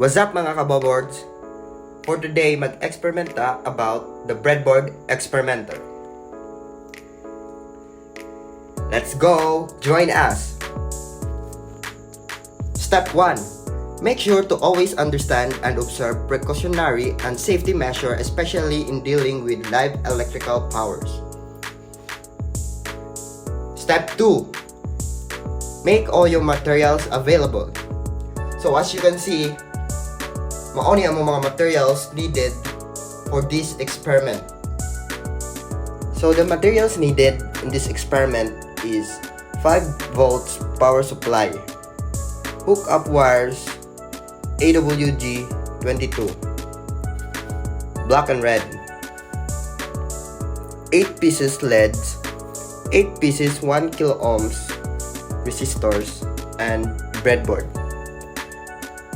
What's up mga kaboboards? For today, mag-experiment about the breadboard experimenter. Let's go! Join us! Step 1. Make sure to always understand and observe precautionary and safety measures, especially in dealing with live electrical powers. Step 2. Make all your materials available. So as you can see, mauni ang mga materials needed for this experiment. So the materials needed in this experiment is 5 volts power supply, hook up wires AWG22, black and red, 8 pieces LEDs, 8 pieces 1 kilo ohms resistors, and breadboard.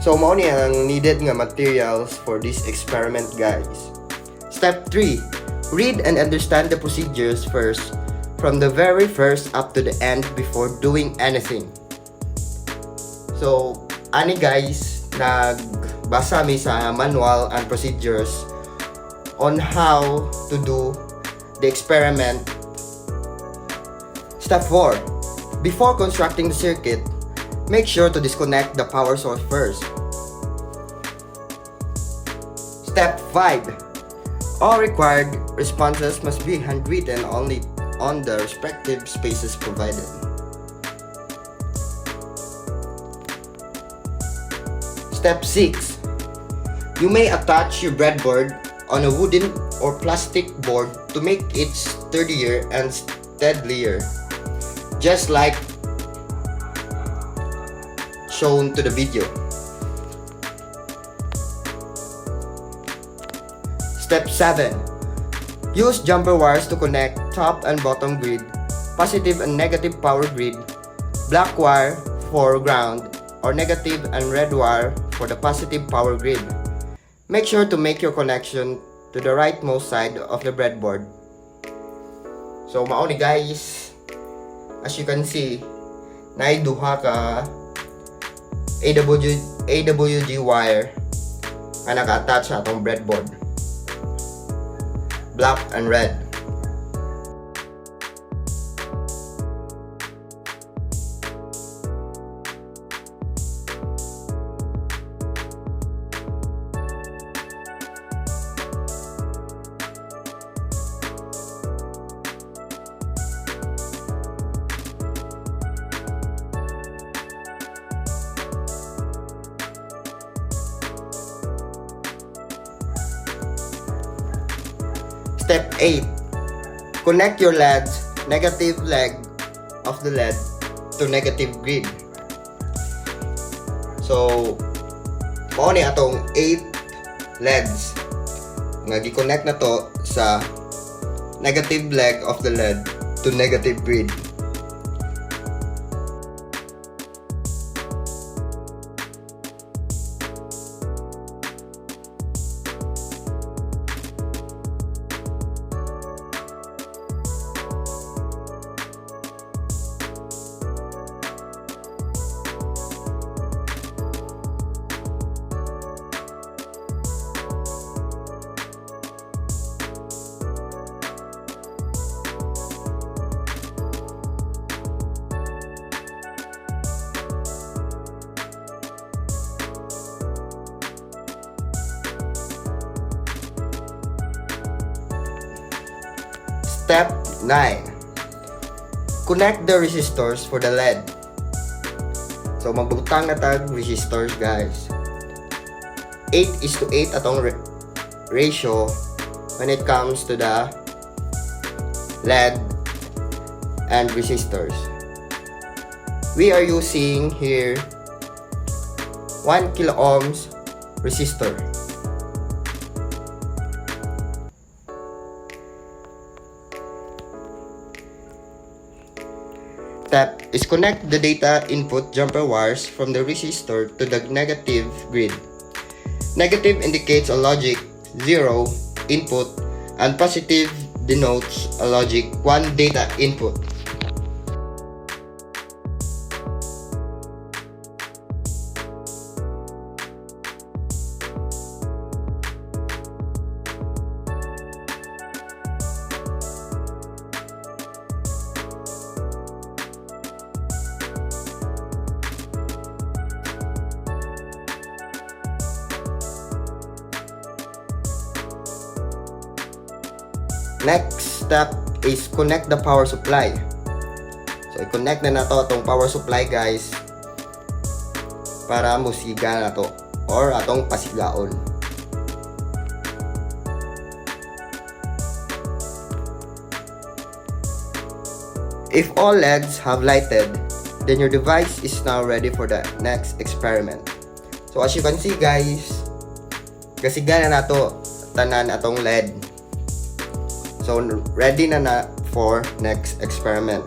So mao ni ang needed nga materials for this experiment, guys. Step 3. Read and understand the procedures first, from the very first up to the end before doing anything. So, ani guys, nagbasa mi sa manual and procedures on how to do the experiment. Step 4. Before constructing the circuit, make sure to disconnect the power source first. Step 5. All required responses must be handwritten only on the respective spaces provided. Step 6. You may attach your breadboard on a wooden or plastic board to make it sturdier and steadier, just like shown to the video. Step 7. Use jumper wires to connect top and bottom grid, positive and negative power grid, black wire for ground, or negative and red wire for the positive power grid. Make sure to make your connection to the rightmost side of the breadboard. So mao ni guys, as you can see, naay duha ka AWG wire nga naka-attach sa atong breadboard, black and red. Step 8. Connect your LEDs, negative leg of the LED to negative grid. So, mao ni atong 8 LEDs nga gi-connect na to sa negative leg of the LED to negative grid. Step 9. Connect the resistors for the LED. So magbutang na tag resistors, guys. 8:8 atong ratio when it comes to the LED and resistors. We are using here 1 kilo ohms resistor. Step is connect the data input jumper wires from the resistor to the negative grid. Negative indicates a logic 0 input and positive denotes a logic 1 data input. Next step is connect the power supply. So i-connect na nato atong power supply guys para musiga na to or atong pasigaon. If all LEDs have lighted, then your device is now ready for the next experiment. So as you can see guys, kasiga na nato tanan atong LED. So ready na for next experiment.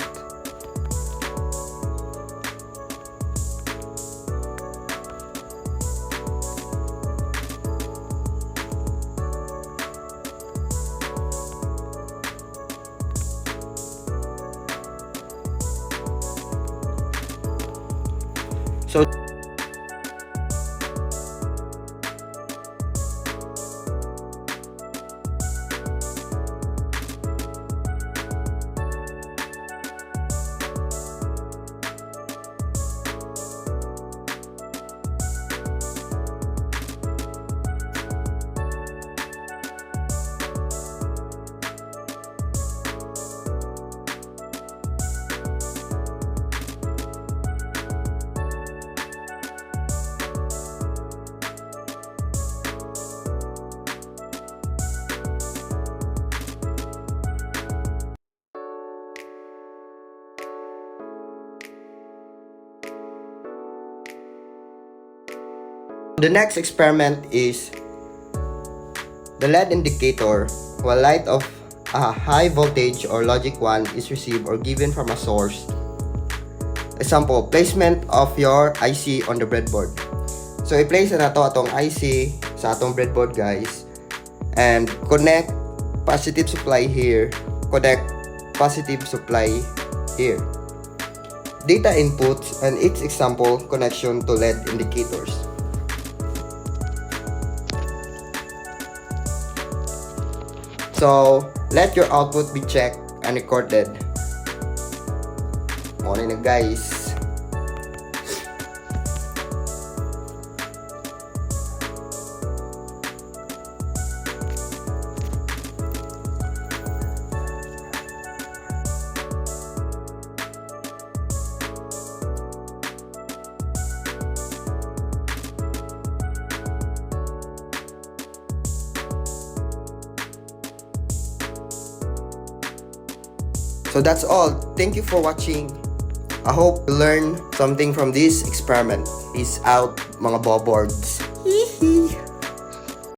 So the next experiment is the LED indicator while light of a high voltage or logic 1 is received or given from a source. Example, placement of your IC on the breadboard. So i-place na to atong IC sa atong breadboard guys and connect positive supply here, connect positive supply here. Data inputs and its example connection to LED indicators. So, let your output be checked and recorded. Okay na guys. So that's all. Thank you for watching. I hope you learned something from this experiment. Peace out mga boboards.